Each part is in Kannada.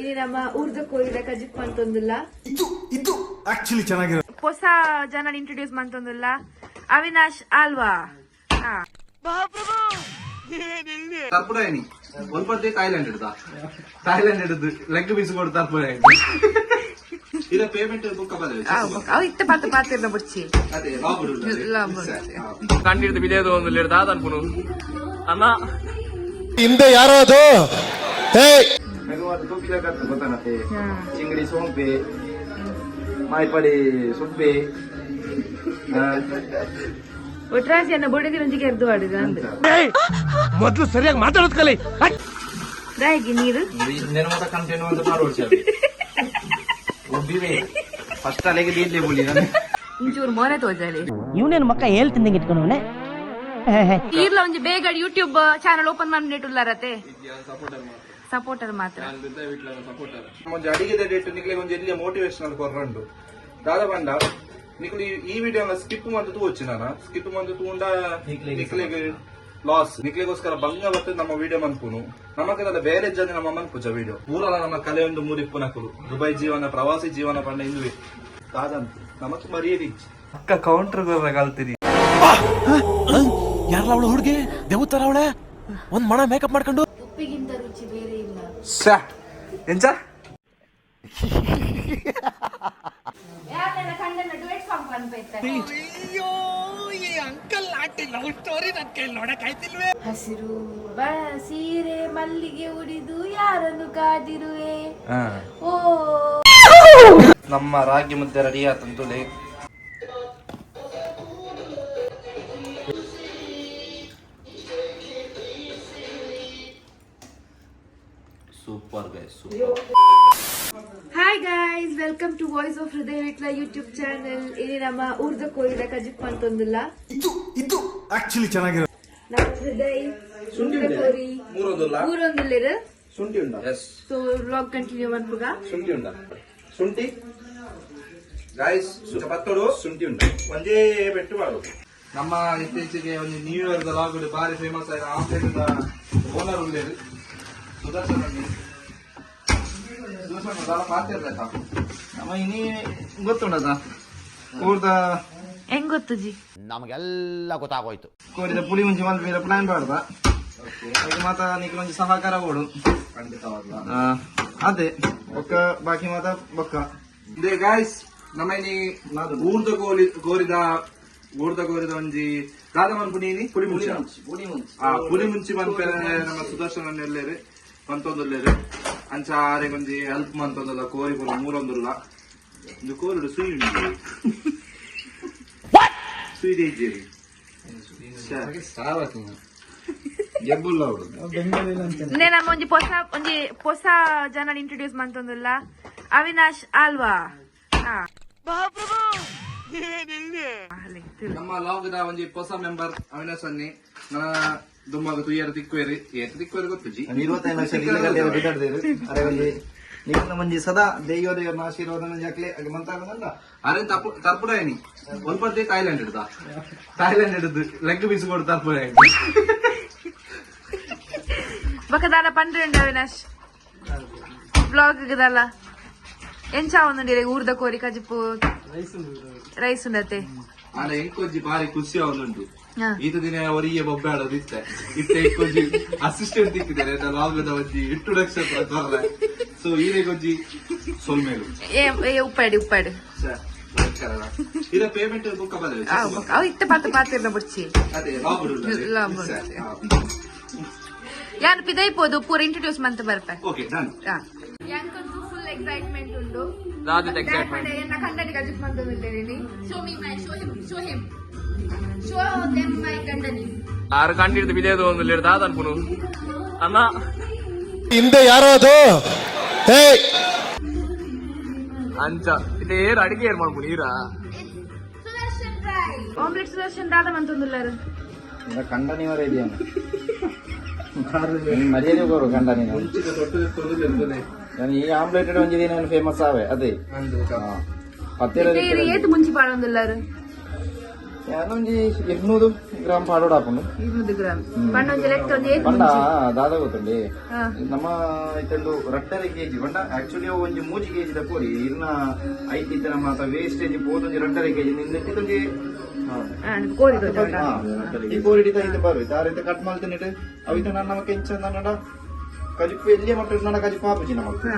ಇಲ್ಲಿ ನಮ್ಮ ಊರ್ದ ಕೋರಿದ ಕಜಿಪ್ ಮಂತೊಂದುಲ್ಲ ಇದು ಆಕ್ಚುಲಿ ಚೆನ್ನಾಗಿರೋ ಹೊಸ ಜನ ಇಂಟ್ರೊಡ್ಯೂಸ್ ಮಂತೊಂದುಲ್ಲ ಅವಿನಾಶ್ ಆಲ್ವಾ ತರ್ಪುಡಾಯಿನಿ ಒಲ್ಪತ್ತೆ ಥಾಯ್ಲೆಂಡ್ ಹಿಡಿದು ಲೆಗ್ ಪೀಸ್ ಕೊಡು ತರ್ಪುಡಾಯಿನಿ ಇದ ಪೇಮೆಂಟ್ ಬುಕ್ ಅವು ಇತ್ತ ಪಾತ್ರ ಪಾತ್ರ ಬಿಡ್ಚಿ ಅದೇ ಕಂಡಿಡ್ದು ಬಿದೇದು ಒಂದು ಲೇಡ್ ದಾದ ಅನ್ಪುನು ಅನ್ನ ಹಿಂದೆ ಯಾರೋ ಅದು ಗೊತ್ತಾನತ್ತೆ ಚಿಂಗಡಿ ಸೋಂಪೆ ಮಾಯ್ಪಡಿ ಸುಬ್ಬೆ ಒಟ್ರಾಸಿಯನ್ನ ಬೊಡೆದಿರೊಂದಿಗೆ ಎರ್ದು ಆಡಿದ ಅಂದ್ರೆ ಮೊದ್ಲು ಸರಿಯಾಗಿ ಮಾತಾಡೋದ್ ಕಲಿ ರಾಯಿಗೆ ನೀರು ನೆನಮತ ಕಂಟೆನ್ ಅಂತ ಮಾಡೋದು ಒಬ್ಬಿವೆ ಫಸ್ಟ್ ಅಲೆಗೆ ನೀರ್ಲೆ ಬುಳಿ ನಾನು ಇಂಚೂರು ಮೋನೆ ತೋಜಾಲಿ ಇವನೇನು ಮಕ್ಕ ಹೇಳ್ತಿದ್ದಂಗೆ ಇಟ್ಕೊಂಡವನೆ ಈರ್ಲ ಒಂಜಿ ಬೇಗ ಯೂಟ್ಯೂಬ್ ಚಾನಲ್ ಓಪನ್ ಮಾಡಿಟ್ಟುಲ್ಲಾರತೆ ಸಪೋರ್ಟರ್ ಮಾತ್ರ ಒಂಜಿ ಅಡಿಗೆದ ಡೇಟ್ ನಿಕ್ಲೆ ಒಂಜಿ ಎಲ್ಲಿಯ ಮೋಟಿವೇಶನಲ್ ಕೊರ್ರಂಡು ದಾದ ಬಂಡ ನಿಕ್ಲಿ ಈ ವಿಡಿಯೋನ ಸ್ಕಿಪ್ ಮಂತ್ ತೂಚಿ ನಾನು ಸ್ಕಿಪ್ ಮಂತ್ ತೂಂಡ ನಿಕ್ಲೆಗೆ ಲಾಸ್ ನಿಕ್ಲೆಗೋಸ್ಕರ ಭಂಗ ಬರ್ತದೆ ನಮ್ಮ ವಿಡಿಯೋ ಮನ್ಪುನು ನಮಗೆಲ್ಲ ಬೇರೆ ಜನ ನಮ್ಮ ಮನ್ಪುಜ ವಿಡಿಯೋ ಊರಲ್ಲ ನಮ್ಮ ಕಲೆ ಒಂದು ಮೂರಿಪ್ಪು ನಕಲು ದುಬೈ ಜೀವನ ಪ್ರವಾಸಿ ಜೀವನ ಪಂಡ ಇಂದುವೆ ಕಾದಂತು ನಮಕ್ ಮರಿಯದಿ ಅಕ್ಕ ಕೌಂಟರ್ ಕಲ್ತಿರಿ ಯಾರಲ್ಲ ಅವಳು ಹುಡುಗಿ ದೇವತರ ಅವಳೆ ಒಂದ್ ಮಣ ಮೇಕಪ್ ಮಾಡ್ಕೊಂಡು ಉಪ್ಪಿಗಿಂತ ರುಚಿ ಬೇರೆ ಇಲ್ಲ ಎಂಚ ಹಸಿರು ಸೀರೆ ಮಲ್ಲಿಗೆ ಉಡಿದು ಯಾರನ್ನು ಕಾದಿರುವೆ ಓ ನಮ್ಮ ರಾಗಿ ಮುದ್ದೆ ರೆಡಿ ಆತಂತುಲೆ super guys super hi guys welcome to voice of Hrudaya Vitla YouTube channel ಇಲ್ಲಿ ನಮ್ಮ ಊರ್ದ ಕೋರಿದ ಕಜಿಪ್ ಅಂತಂದಿಲ್ಲ ಇದು ಆಕ್ಚುಲಿ ಚೆನ್ನಾಗಿರೋ ನಮ್ಮ ಹೃದಯ ಊರ್ದ ಕೋರಿ ಊರೊಂದಿಲ್ಲ ಶುಂಠಿ ಉಂಡ ಎಸ್ ಸೊ ವ್ಲಾಗ್ ಕಂಟಿನ್ಯೂ ಮಾಡ್ಬೋಗ ಶುಂಠಿ ಉಂಡ ಶುಂಠಿ ಗೈಸ್ ಪತ್ತೋಡು ಶುಂಠಿ ಉಂಡ ಒಂದೇ ಬೆಟ್ಟು ಮಾಡು ನಮ್ಮ ಇತ್ತೀಚೆಗೆ ಒಂದು ನ್ಯೂ ಇಯರ್ ಲಾಗ್ ಬಾರಿ ಫೇಮಸ್ ಆದ ಆಮ್ಲೆಟ್ ಓನರ್ ಉಳ್ಳೇರು ಸುದರ್ಶನ್ ಪಾತಿರ್ಬೇಕಾ ನಮ್ಮ ಇನ್ನೀ ಗೊತ್ತುಂಡದ ಊರ್ದ ಹೆಂಗ್ ಗೊತ್ತು ಜಿ ನಮಗೆಲ್ಲ ಗೊತ್ತಾಗೋಯ್ತು ಕೋರಿದ ಪುಳಿ ಮುಂಚೆ ಮಲ್ ಬೇರೆ ಪ್ಲಾನ್ ಮಾಡ್ದ ಈಗ ಮಾತ ನಿಕ್ ಒಂಜಿ ಸಹಕಾರ ಕೊಡು ಅದೇ ಒಕ್ಕ ಬಾಕಿ ಮಾತ ಬೊಕ್ಕ ಇದೇ ಗಾಯ್ಸ್ ನಮ್ಮ ಊರ್ದ ಗೋರಿದ ಒಂಜಿ ದಾದ ಮನ್ಪುನೀನಿ ಪುಳಿ ಮುಂಚಿ ಮನ್ಪೆರೆ ನಮ್ಮ ಸುದರ್ಶನ ಎಲ್ಲೇರಿ ಮಂತೊಂದುಲ್ಲೇರಿ ಅಂಚ ಆರೆಗೊಂಜಿ ಹೆಲ್ಪ್ ಮಂತೊಂದಲ್ಲ ಕೋರಿ ಪುರ ಮೂರೊಂದುಲ್ಲ ಒಂದು ಕೋರಿಡು ಸುಯಿ ಉಂಟು ಸುಯಿ ದೇಜೇರಿ ನಮ್ಮ ಒಂಜಿ ಹೊಸ ಜನ ಇಂಟ್ರೊಡ್ಯೂಸ್ ಮಂತೊಂದುಲ್ಲ ಅವಿನಾಶ್ ಆಲ್ವಾ ನಮ್ಮ ಲಾಗ್ದ ಒಂಜಿ ಹೊಸ ಮೆಂಬರ್ ಅವಿನಾಶ್ ಅನ್ನಿ ನನ್ನ ದುಮ್ಮಾಗ ತುಯ್ಯರ ತಿಕ್ವೇರಿ ಗೊತ್ತುಜಿ 25 ಲಕ್ಷ ನೀವು ಮಂಜಿ ಸದಾ ದೇವರ ಆಶೀರ್ವಾದ ಜಾಕ್ಲೆ ಮಂತಾಗಲ್ಲ ಅರೆ ತರ್ಪುಡಾಯಿನಿ ಒಲ್ಪತ್ತೆ ಥಾಯ್ಲೆಂಡ್ ಹಿಡಿದು ಲೆಗ್ ಪೀಸ್ ಕೊಡು ತರ್ಪುಡಾಯಿನಿ ಬಕದಾಲ ಪಂಡ್ರೆಂಡ ಅವಿನಾಶ್ ಬ್ಲಾಗ್ ಗದಲ್ಲ ಎಂಚಾ ಒಂದುಂಡಿರೆ ಊರ್ದ ಕೋರಿ ಕಜಿಪು ರೈಸ್ ಉಂಡತೆ ಆಡ ಎಂಕೊಂಜಿ ಬಾರಿ ಖುಷಿ ಅವನುಂಟು ಈತ ದಿನ ಅವರಿಗೆ ಬೊಬ್ಬೆ ಆಡೋದು ಇತ್ತ ಎಂಕೊಂಜಿ ಅಸಿಸ್ಟೆಂಟ್ ತಿಕ್ಕಿದ್ದಾರೆ ಲಾಗದ ಒಂಜಿ ಇಂಟ್ರೊಡಕ್ಷನ್ ಬರ್ರೆ ಸೊ ಈರೆಗೊಂಜಿ ಸೊಲ್ಮೇಲು ಉಪ್ಪಾಡಿ ಇದ ಪೇಮೆಂಟ್ ಬುಕ್ ಅವು ಇತ್ತ ಪಾತ್ರ ಬಿಡ್ಚಿ ಅದೇ ಯಾನು ಪಿದೈಪೋದು ಪೂರ ಇಂಟ್ರೊಡ್ಯೂಸ್ ಮಂತ ಬರ್ಪೆ ಓಕೆ ಡನ್ ಯಾಕಂತೂ ಫುಲ್ ಎಕ್ಸೈಟ್ಮೆಂಟ್ ಉಂಟು ರಾಜದ ಎಕ್ಸೈಟ್ಮೆಂಟ್ ಎನ್ನ ಕಂಡನಿ ಕಜಿಪ್ ಮಂತೊಂದಿದ್ದೇನೆ ಶೋ ದೆಮ್ ಮೈ ಕಂಡನಿ ಆರು ಕಂಡಿಡ್ದು ಬಿದೇದು ಒಂದು ಲೇಡ್ ದಾದ ಅನ್ಪುನು ಅನ್ನ ಹಿಂದೆ ಯಾರೋ ಅದು ಅಂಚ ಇದು ಏರು ಅಡಿಗೆ ಏರ್ ಮಾಡ್ಪುನು ಈರ ಆಮ್ಲೆಟ್ ಸುದರ್ಶನ್ ದಾದ ಮಂತೊಂದುಲ್ಲಾರು ಕಂಡನಿವರ ಇದೆಯಾ ಮರ್ಯಾದೆ ಬರು ಕಂಡನಿ ಈ ಆಮ್ಲೆಟ್ ಒಂಜಿ ದಿನ ಫೇಮಸ್ ಆವೆ ಅದೇ ಏತು ಮುಂಚಿ ಪಾಡೊಂದುಲ್ಲಾರು ಯಾನೊಂಜಿ 200 ಗ್ರಾಮ್ ಪಾಡೋಡು ಹಾಕೊಂಡು 200 ಗ್ರಾಮ್ ಪಂಡ ಒಂಜಿ ಲೆಕ್ಕ ಒಂಜಿ ಏತ್ ಪಂಡ ದಾದ ಗೊತ್ತುಂಡಿ ಹಾ ನಮ್ಮ ಇತ್ತಂಡು ರಟ್ಟರೆ ಕೆಜಿ ಪಂಡ ಆಕ್ಚುಲಿ ಒಂಜಿ 3 ಕೆಜಿ ತಕೋರಿ ಇರ್ನ ಐತಿತ್ತ ನಮ್ಮ ವೇಸ್ಟೇಜ್ ಪೋದೊಂಜಿ ರಟ್ಟರೆ ಕೆಜಿ ನಿಂದೊಂಜಿ ಕೋರಿ ಈ ಕೋರಿ ಹಿಡಿತ ಇದು ಬರು ಆ ರೀತಿ ಕಟ್ ಮಾಡ್ತೀನಿ ಅವಿತ ನನ್ನ ಕೆಂಚ ನನ್ನಡ ಕಜಿಪ್ಪು ಎಲ್ಲಿಯ ಮಟ್ಟ ನನ್ನ ಕಜಿಪ್ಪು ಹಾಪುಜಿ ನಮಗೆ